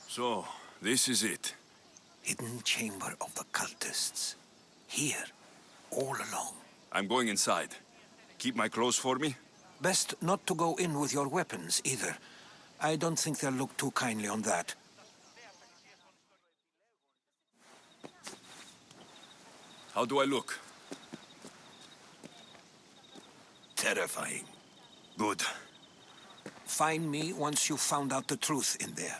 So, this is it. Hidden chamber of the cultists. Here, all along. I'm going inside. Keep my clothes for me? Best not to go in with your weapons, either. I don't think they'll look too kindly on that. How do I look? Terrifying. Good. Find me once you've found out the truth in there.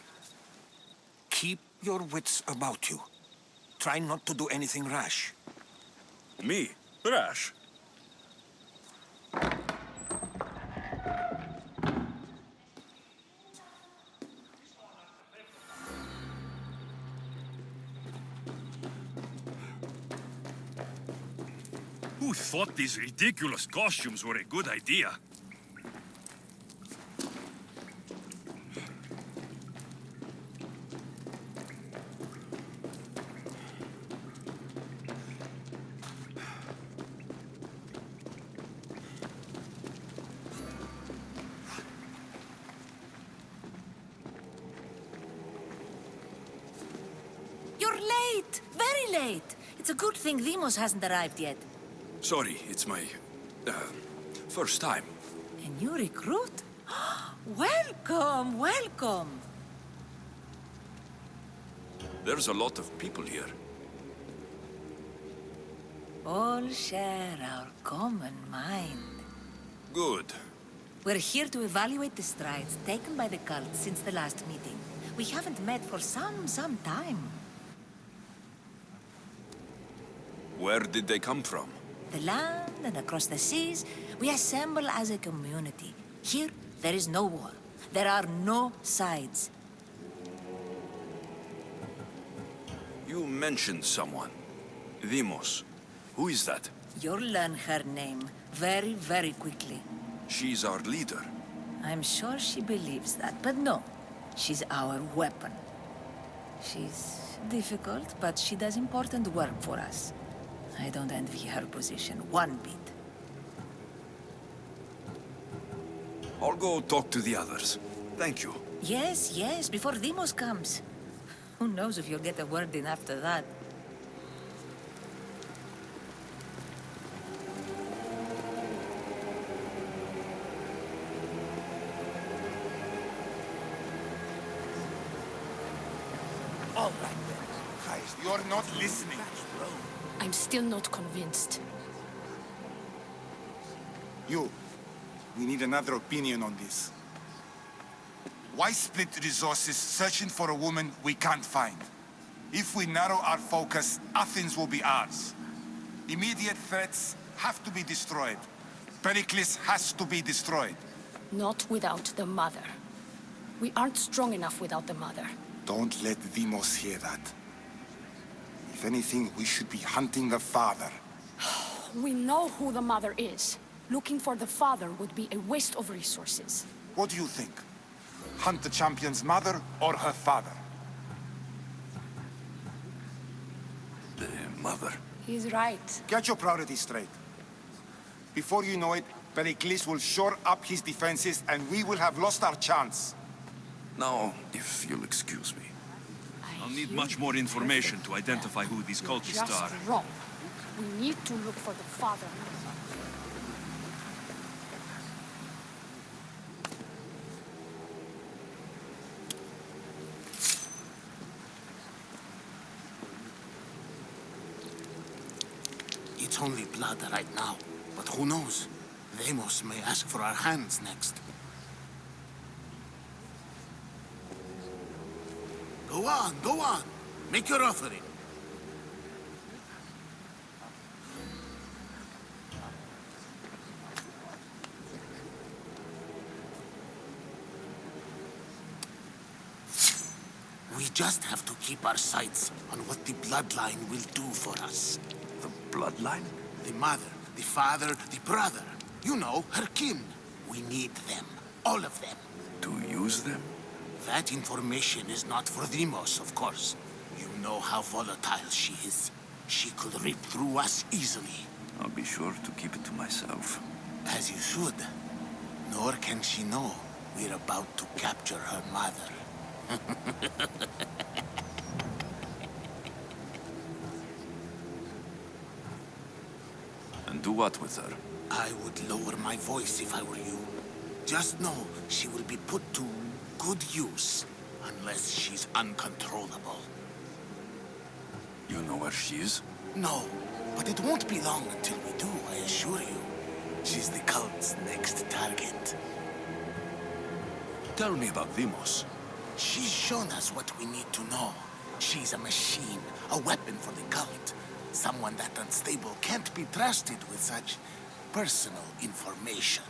Keep your wits about you. Try not to do anything rash. Me? Rash? Who thought these ridiculous costumes were a good idea? You're late! Very late! It's a good thing Demos hasn't arrived yet. Sorry, it's my... first time. A new recruit? Welcome, welcome! There's a lot of people here. All share our common mind. Good. We're here to evaluate the strides taken by the cult since the last meeting. We haven't met for some time. Where did they come from? The land and across the seas, we assemble as a community. Here, there is no war. There are no sides. You mentioned someone. Demos. Who is that? You'll learn her name very quickly. She's our leader. I'm sure she believes that, but no. She's our weapon. She's difficult, but she does important work for us. I don't envy her position one bit. I'll go talk to the others. Thank you. Yes, before Demos comes. Who knows if you'll get a word in after that. All right then. Guys, you're not listening. I'm still not convinced. We need another opinion on this. Why split resources searching for a woman we can't find? If we narrow our focus, Athens will be ours. Immediate threats have to be destroyed. Pericles has to be destroyed. Not without the mother. We aren't strong enough without the mother. Don't let Demos hear that. If anything, we should be hunting the father. We know who the mother is. Looking for the father would be a waste of resources. What do you think? Hunt the champion's mother or her father? The mother. He's right. Get your priorities straight. Before you know it, Pericles will shore up his defenses and we will have lost our chance. Now, if you'll excuse me. I'll need much more information to identify who these cultists Just are. wrong. We need to look for the father. It's only blood right now, but who knows? Deimos may ask for our hands next. Go on, go on. Make your offering. We just have to keep our sights on what the bloodline will do for us. The bloodline? The mother, the father, the brother. You know, her kin. We need them. All of them. To use them? That information is not for Deimos, of course. You know how volatile she is. She could rip through us easily. I'll be sure to keep it to myself. As you should. Nor can she know we're about to capture her mother. And do what with her? I would lower my voice if I were you. Just know she will be put to good use, unless she's uncontrollable. You know where she is? No, but it won't be long until we do, I assure you. She's the cult's next target. Tell me about Deimos. She's shown us what we need to know. She's a machine, a weapon for the cult. Someone that unstable can't be trusted with such personal information.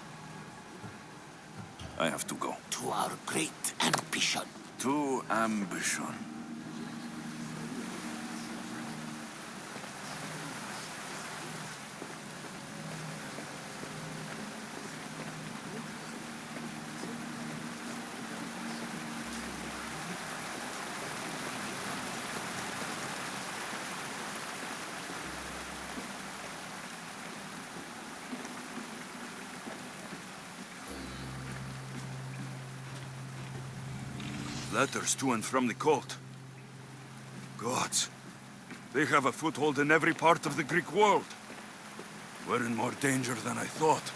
I have to go. To our great ambition. To ambition. Letters to and from the cult. Gods. They have a foothold in every part of the Greek world. We're in more danger than I thought.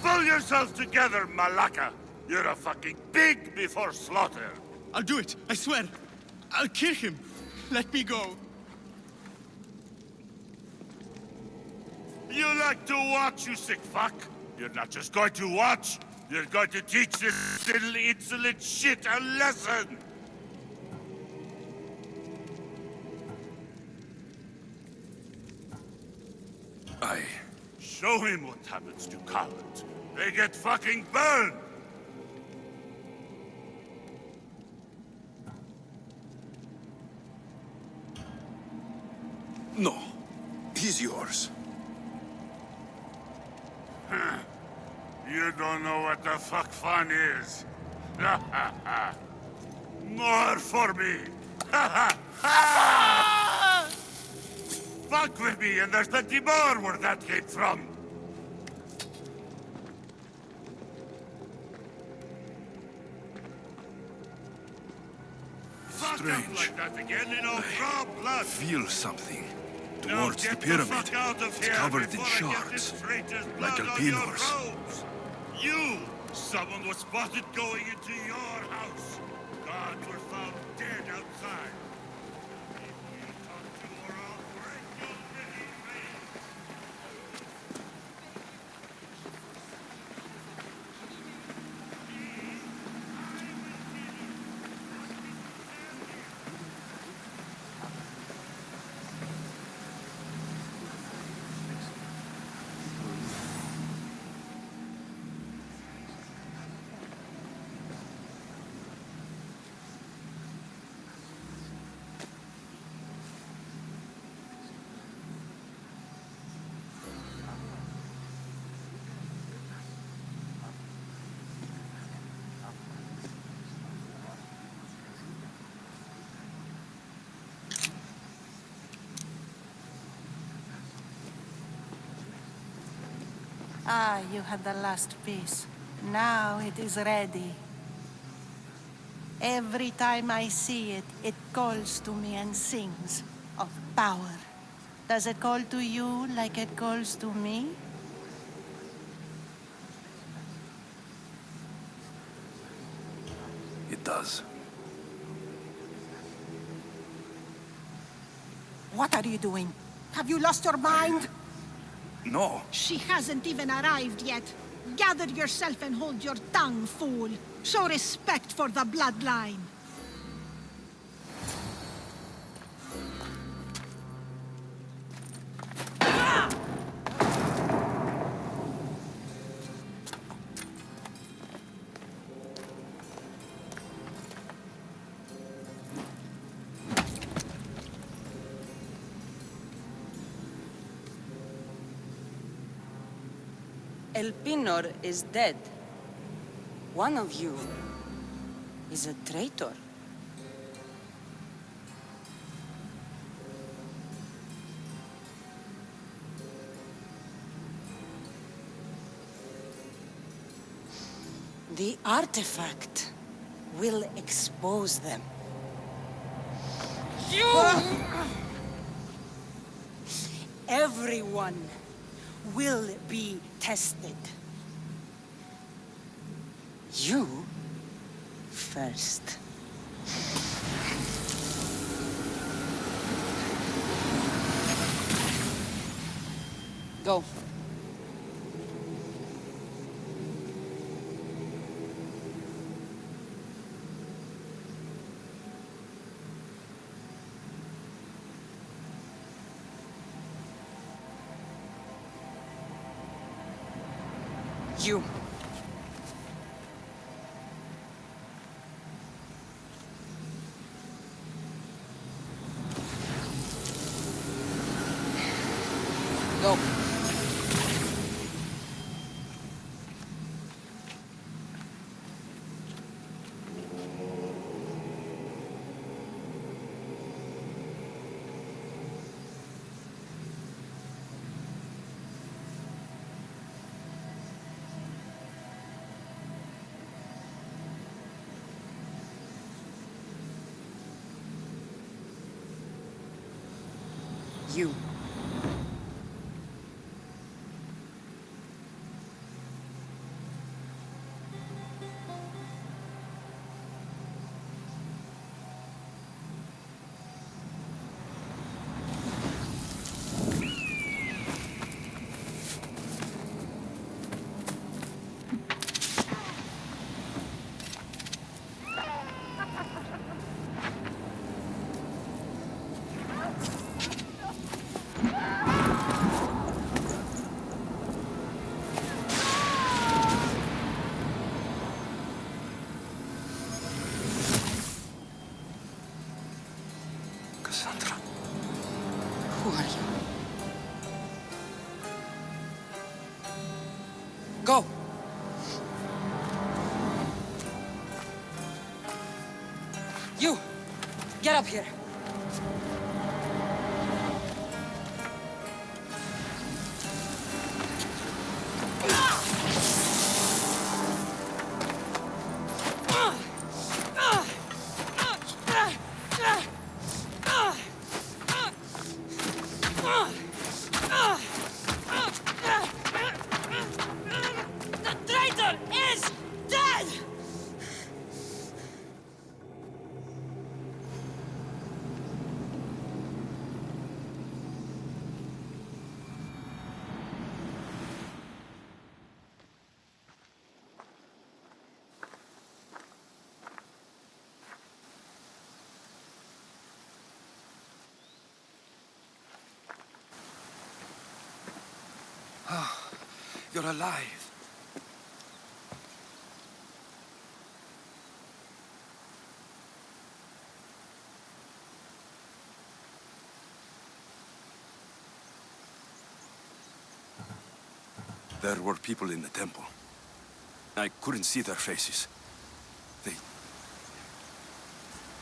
Pull yourself together, Malaka! You're a fucking pig before slaughter! I'll do it, I swear. I'll kill him. Let me go. You like to watch, you sick fuck? You're not just going to watch, you're going to teach this little insolent shit a lesson! Show him what happens to cowards. They get fucking burned! No. He's yours. You don't know what the fuck fun is. More for me! Fuck with me, and there's plenty more where that came from. Fuck up Strange. like that again, and I'll draw blood. Feel something. Now Towards the get pyramid. fuck out of It's here covered in before I get this shards. traitor's Like blood on your Alpinor's. robes. You! Someone was spotted going into your house. Gods were found dead outside. If you talk to or I'll break your little face. Ah, you had the last piece. Now it is ready. Every time I see it, it calls to me and sings of power. Does it call to you like it calls to me? It does. What are you doing? Have you lost your mind? No. She hasn't even arrived yet. Gather yourself and hold your tongue, fool. Show respect for the bloodline. El Pinor is dead. One of you is a traitor. The artifact will expose them. Everyone will be tested. You first. Go. You. Go. You. Cassandra. Who are you? Go! You! Get up here! The traitor is dead! You're alive. There were people in the temple. I couldn't see their faces. They...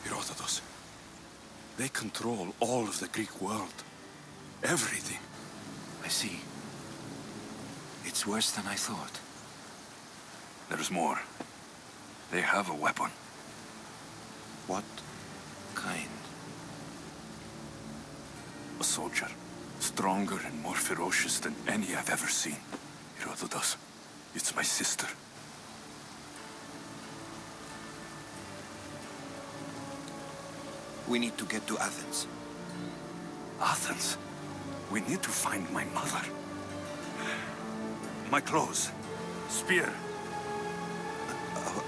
Herodotus. They control all of the Greek world. Everything. I see. It's It's worse than I thought. There's more. They have a weapon. What kind? A soldier. Stronger and more ferocious than any I've ever seen. Herodotus. It's my sister. We need to get to Athens. Athens? We need to find my mother. My clothes. Spear.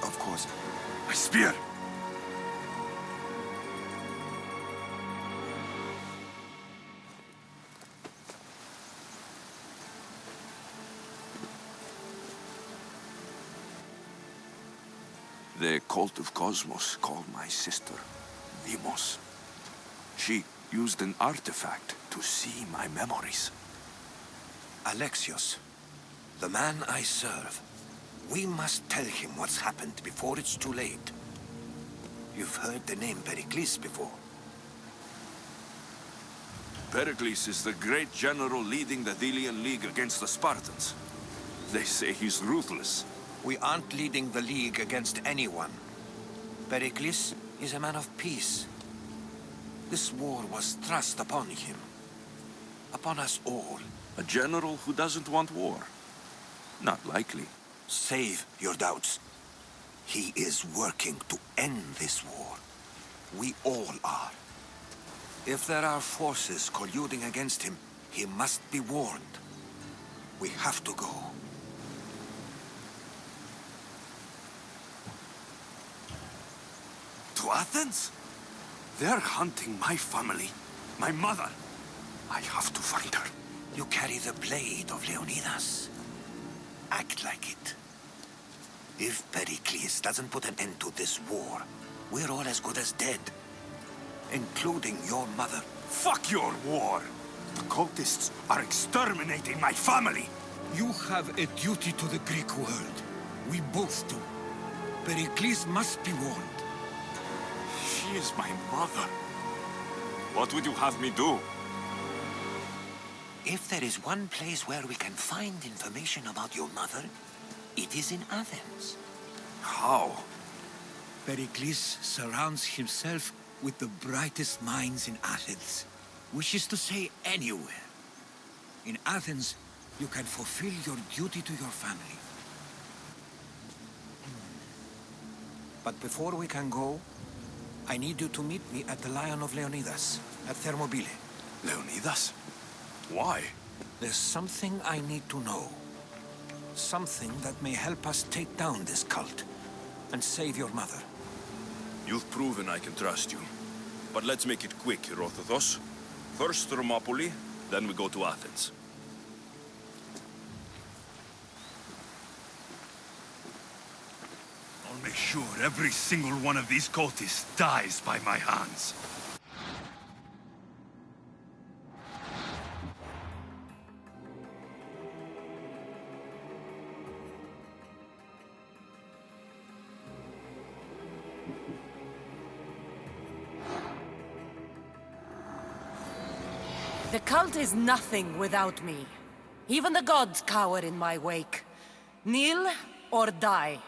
Of course. My spear! The cult of Cosmos called my sister Demos. She used an artifact to see my memories. Alexios, the man I serve. We must tell him what's happened before it's too late. You've heard the name Pericles before. Pericles is the great general leading the Delian League against the Spartans. They say he's ruthless. We aren't leading the League against anyone. Pericles is a man of peace. This war was thrust upon him. Upon us all. A general who doesn't want war? Not likely. Save your doubts. He is working to end this war. We all are. If there are forces colluding against him, he must be warned. We have to go. To Athens? They're hunting my family, my mother. I have to find her. You carry the blade of Leonidas. Act like it. If Pericles doesn't put an end to this war, we're all as good as dead. Including your mother. Fuck your war! The cultists are exterminating my family! You have a duty to the Greek world. We both do. Pericles must be warned. She is my mother. What would you have me do? If there is one place where we can find information about your mother, it is in Athens. How? Pericles surrounds himself with the brightest minds in Athens. Which is to say, anywhere. In Athens, you can fulfill your duty to your family. But before we can go, I need you to meet me at the Lion of Leonidas, at Thermopylae. Leonidas? Why? There's something I need to know. Something that may help us take down this cult and save your mother. You've proven I can trust you. But let's make it quick, Herodotus. First Thermopylae, then we go to Athens. I'll make sure every single one of these cultists dies by my hands. The cult is nothing without me. Even the gods cower in my wake. Kneel or die.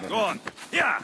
Go on. Yeah!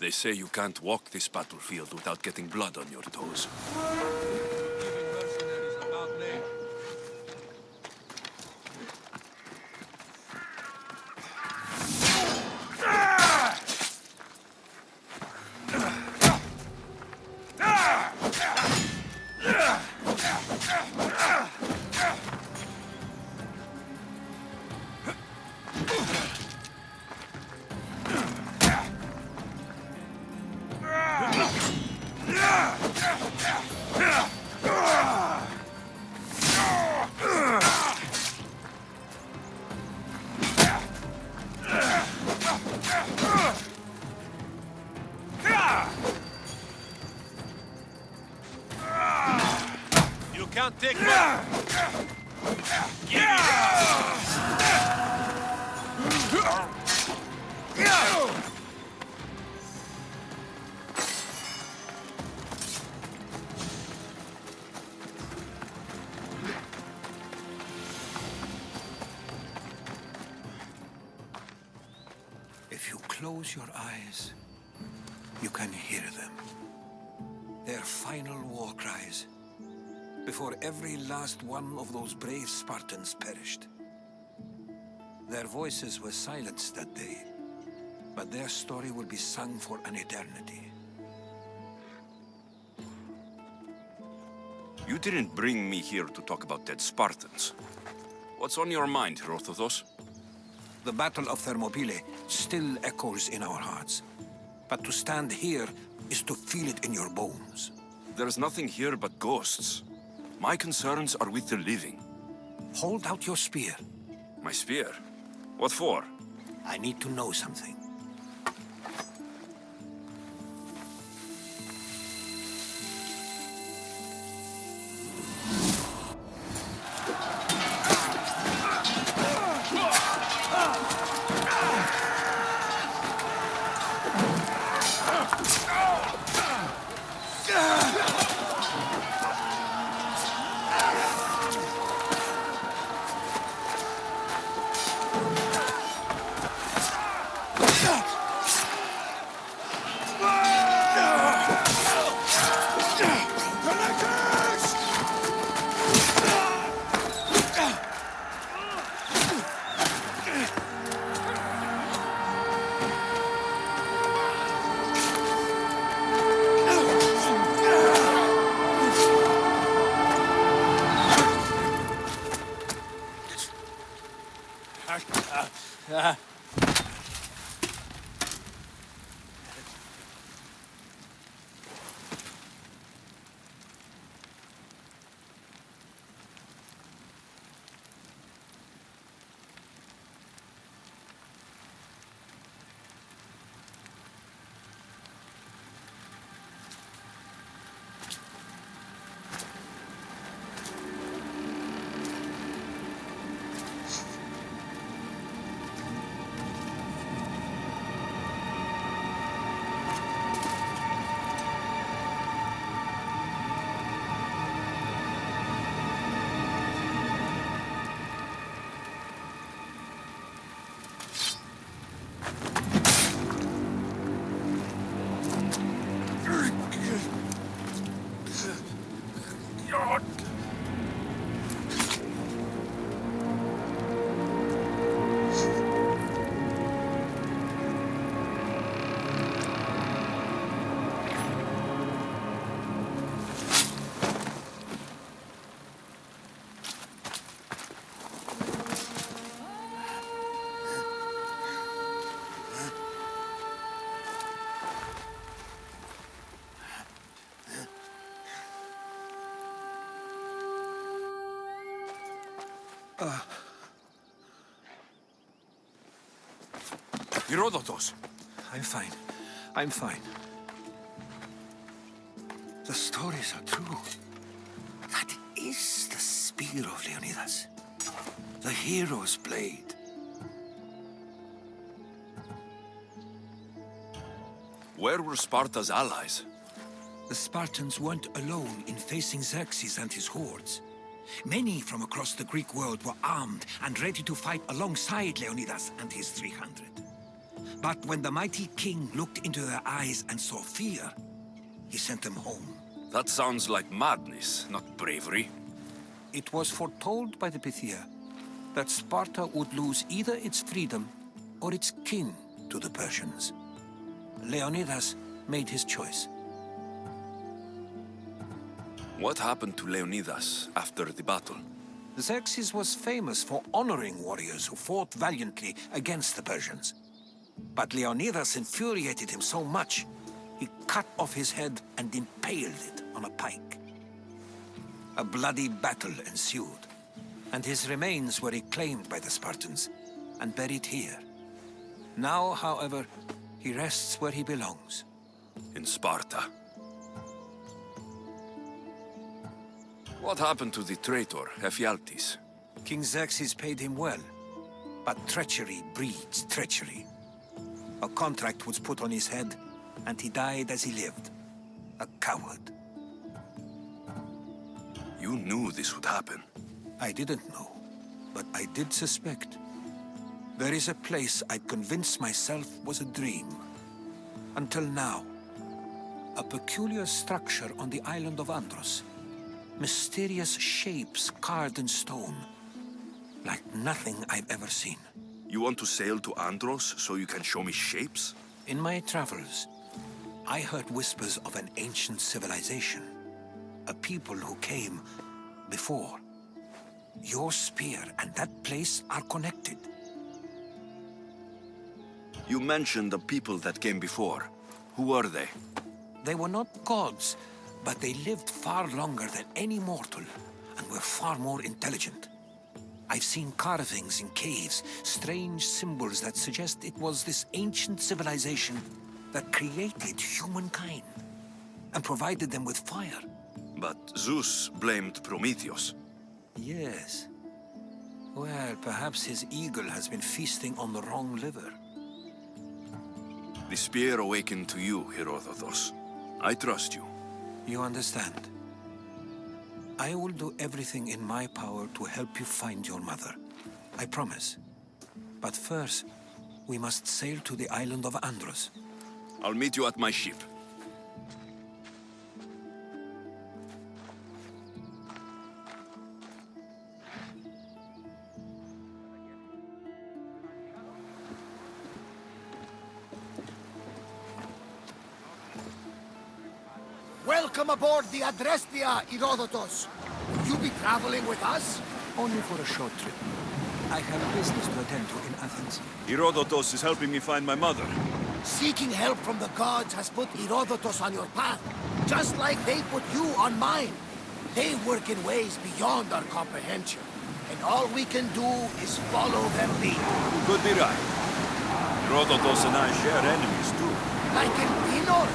They say you can't walk this battlefield without getting blood on your toes. You can't take me! If you close your eyes, you can hear them. Their final war cries, before every last one of those brave Spartans perished. Their voices were silenced that day, but their story will be sung for an eternity. You didn't bring me here to talk about dead Spartans. What's on your mind, Herodotus? The Battle of Thermopylae still echoes in our hearts. But to stand here is to feel it in your bones. There's nothing here but ghosts. My concerns are with the living. Hold out your spear. My spear? What for? I need to know something. Herodotus! I'm fine. I'm fine. The stories are true. That is the spear of Leonidas. The hero's blade. Where were Sparta's allies? The Spartans weren't alone in facing Xerxes and his hordes. Many from across the Greek world were armed and ready to fight alongside Leonidas and his 300. But when the mighty king looked into their eyes and saw fear, he sent them home. That sounds like madness, not bravery. It was foretold by the Pythia that Sparta would lose either its freedom or its king to the Persians. Leonidas made his choice. What happened to Leonidas after the battle? Xerxes was famous for honoring warriors who fought valiantly against the Persians. But Leonidas infuriated him so much, he cut off his head and impaled it on a pike. A bloody battle ensued, and his remains were reclaimed by the Spartans and buried here. Now, however, he rests where he belongs. In Sparta. What happened to the traitor, Ephialtes? King Xerxes paid him well, but treachery breeds treachery. A contract was put on his head, and he died as he lived. A coward. You knew this would happen. I didn't know, but I did suspect. There is a place I'd convinced myself was a dream. Until now. A peculiar structure on the island of Andros. Mysterious shapes carved in stone. Like nothing I've ever seen. You want to sail to Andros so you can show me shapes? In my travels, I heard whispers of an ancient civilization. A people who came before. Your spear and that place are connected. You mentioned the people that came before. Who were they? They were not gods, but they lived far longer than any mortal, and were far more intelligent. I've seen carvings in caves, strange symbols that suggest it was this ancient civilization that created humankind, and provided them with fire. But Zeus blamed Prometheus. Yes. Well, perhaps his eagle has been feasting on the wrong liver. The spear awakened to you, Herodotus. I trust you. You understand. I will do everything in my power to help you find your mother. I promise. But first, we must sail to the island of Andros. I'll meet you at my ship. Welcome aboard the Adrestia, Herodotus. Will you be traveling with us? Only for a short trip. I have business to attend to in Athens. Herodotus is helping me find my mother. Seeking help from the gods has put Herodotus on your path, just like they put you on mine. They work in ways beyond our comprehension, and all we can do is follow their lead. You could be right. Herodotus and I share enemies too. Like in Pinor?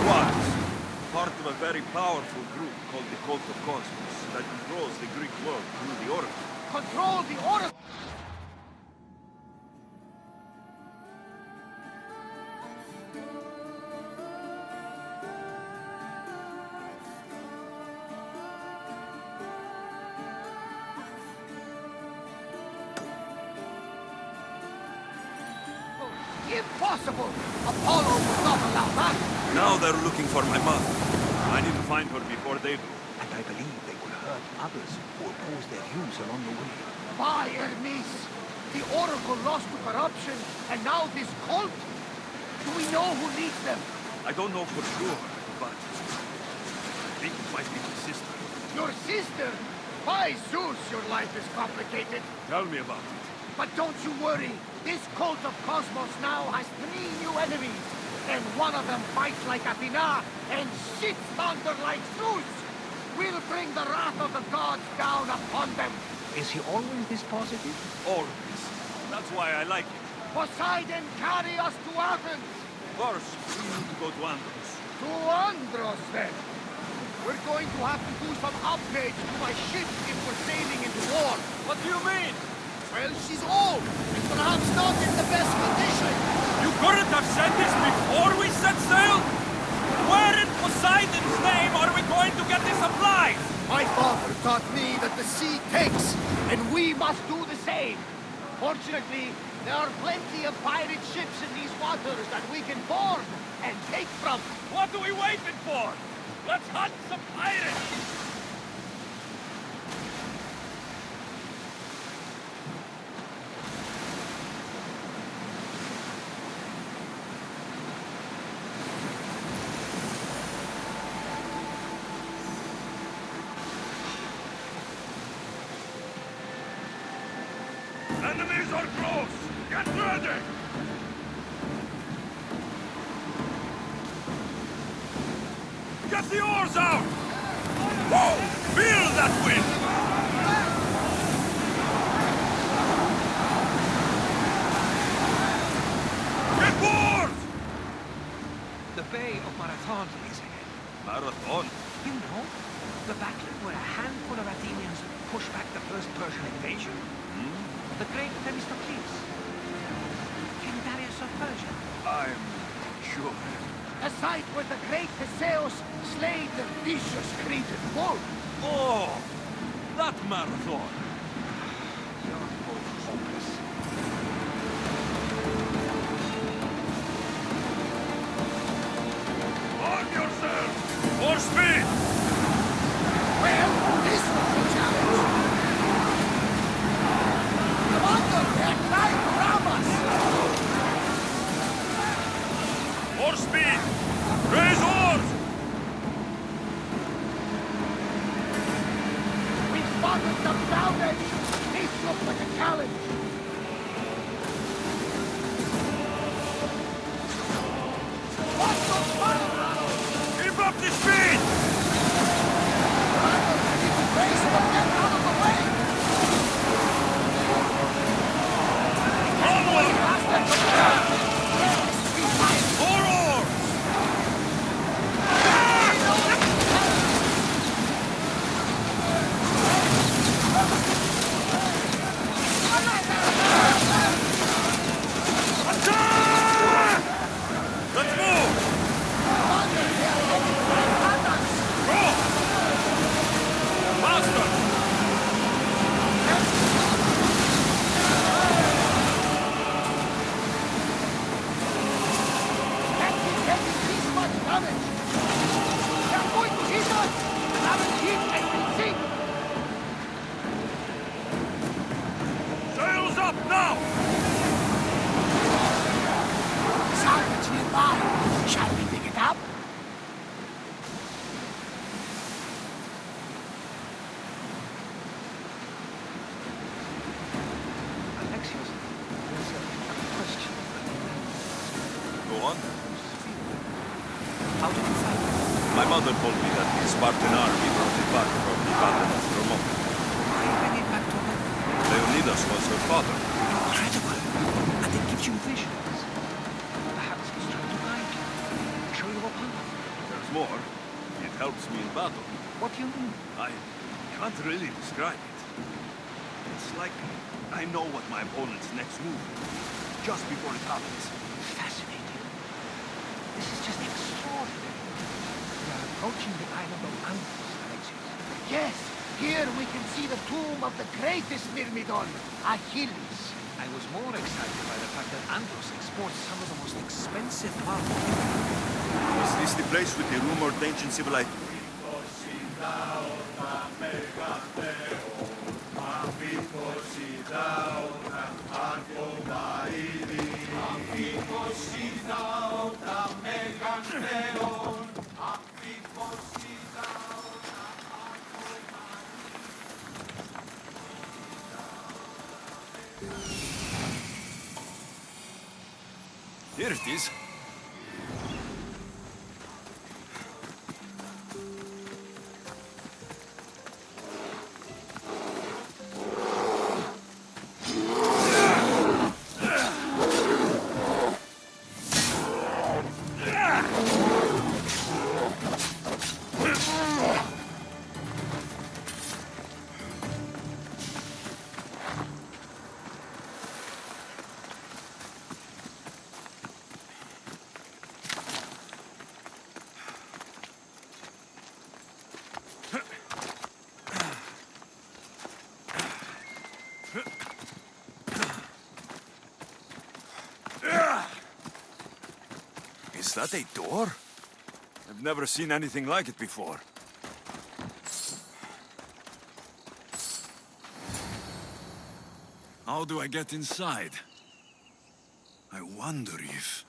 Was part of a very powerful group called the Cult of Cosmos that controls the Greek world through the Oracle. Control the Oracle! Impossible! Apollo would not allow that! Now they're looking for my mother. I need to find her before they do. And I believe they will hurt others who oppose their views along the way. By Hermes! The Oracle lost to corruption, and now this cult? Do we know who leads them? I don't know for sure, but I think it might be my sister. Your sister? By Zeus, your life is complicated. Tell me about it. But don't you worry. This cult of Cosmos now has 3 new enemies. And one of them fights like Athena and shits thunder like Zeus. We'll bring the wrath of the gods down upon them. Is he always this positive? Always. That's why I like it. Poseidon, carry us to Athens! First, we need to go to Andros. To Andros, then! We're going to have to do some upgrades to my ship if we're sailing into war. What do you mean? Well, she's old, and perhaps not in the best condition. You couldn't have said this before we set sail? Where in Poseidon's name are we going to get the supplies? My father taught me that the sea takes, and we must do the same. Fortunately, there are plenty of pirate ships in these waters that we can board and take from. What are we waiting for? Let's hunt some pirates! Enemies are close! Get ready! Get the oars out! Whoa! Feel that wind! Get board! The Bay of Marathon is ahead. Marathon? You know, the battle where a handful of Athenians pushed back the first Persian invasion. The great Themistocles. King Darius of Persia. I'm sure. A site where the great Theseus slayed the vicious Cretan bull. Oh! That marathon! You're both hopeless. On yourself! For speed! Well, this was a challenge. Commander, they're trying to ram us! For speed! Raise oars! We spotted them downed. This looks like a challenge. Watch those fire arrows! Keep up the speed! Keep the pace, but get out of the way! Onward! More oars! Let's move! Go! Faster! Can't be taking this much damage! They're going to hit us! Haven't hit and will sink! Sails up now! Salvage nearby! Shall we pick it up? Alexios, there's a question. Go on. How did you find it? My mother told me that the Spartan army brought it back from the battle of Thermopylae. Why bring it back to her? Leonidas was her father. Incredible! And it gives you visions. Perhaps he's trying to guide you. Show you a path. There's more. It helps me in battle. What do you mean? I can't really describe it. It's like I know what my opponent's next move is, just before it happens. Fascinating. This is just extraordinary. We are approaching the island of Andros, Alexios. Yes! Here we can see the tomb of the greatest Myrmidon, Achilles. I was more excited by the fact that Andros exports some of the most expensive marble. Is this the place with the rumored ancient civilization? Here it is. Is that a door? I've never seen anything like it before. How do I get inside? I wonder if...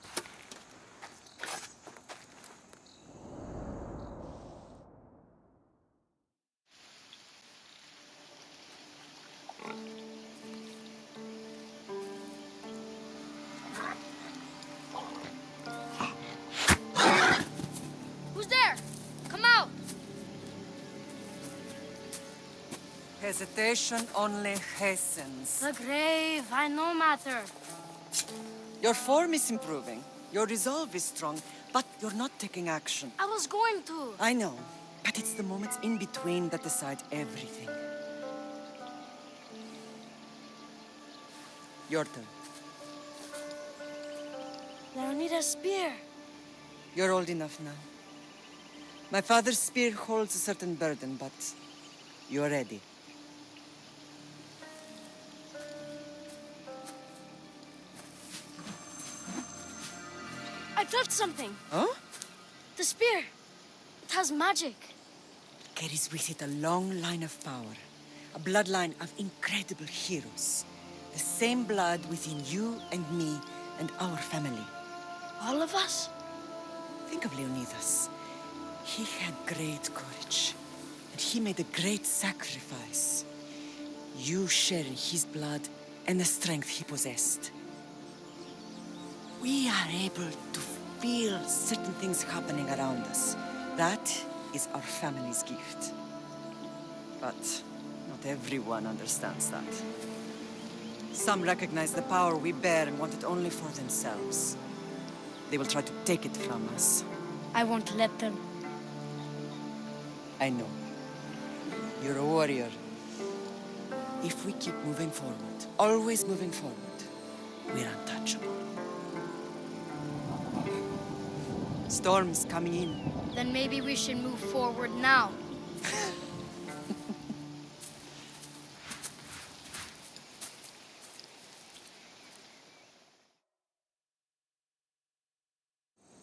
Who's there? Come out! Hesitation only hastens. The grave, I no matter. Your form is improving. Your resolve is strong, but you're not taking action. I was going to. I know, but it's the moments in between that decide everything. Your turn. I need a spear. You're old enough now. My father's spear holds a certain burden, but you're ready. I touched something. Huh? The spear. It has magic. Carries with it a long line of power. A bloodline of incredible heroes. The same blood within you and me and our family. All of us? Think of Leonidas. He had great courage. And he made a great sacrifice. You share in his blood and the strength he possessed. We are able to feel certain things happening around us. That is our family's gift. But not everyone understands that. Some recognize the power we bear and want it only for themselves. They will try to take it from us. I won't let them. I know. You're a warrior. If we keep moving forward, always moving forward, we're untouchable. Storm's coming in. Then maybe we should move forward now.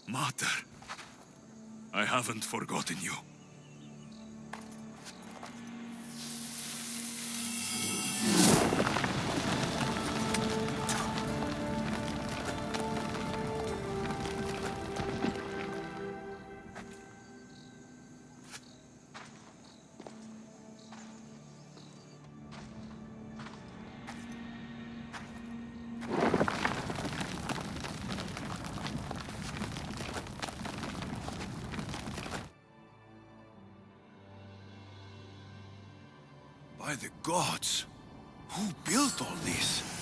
Mater, I haven't forgotten you. By the gods, who built all this?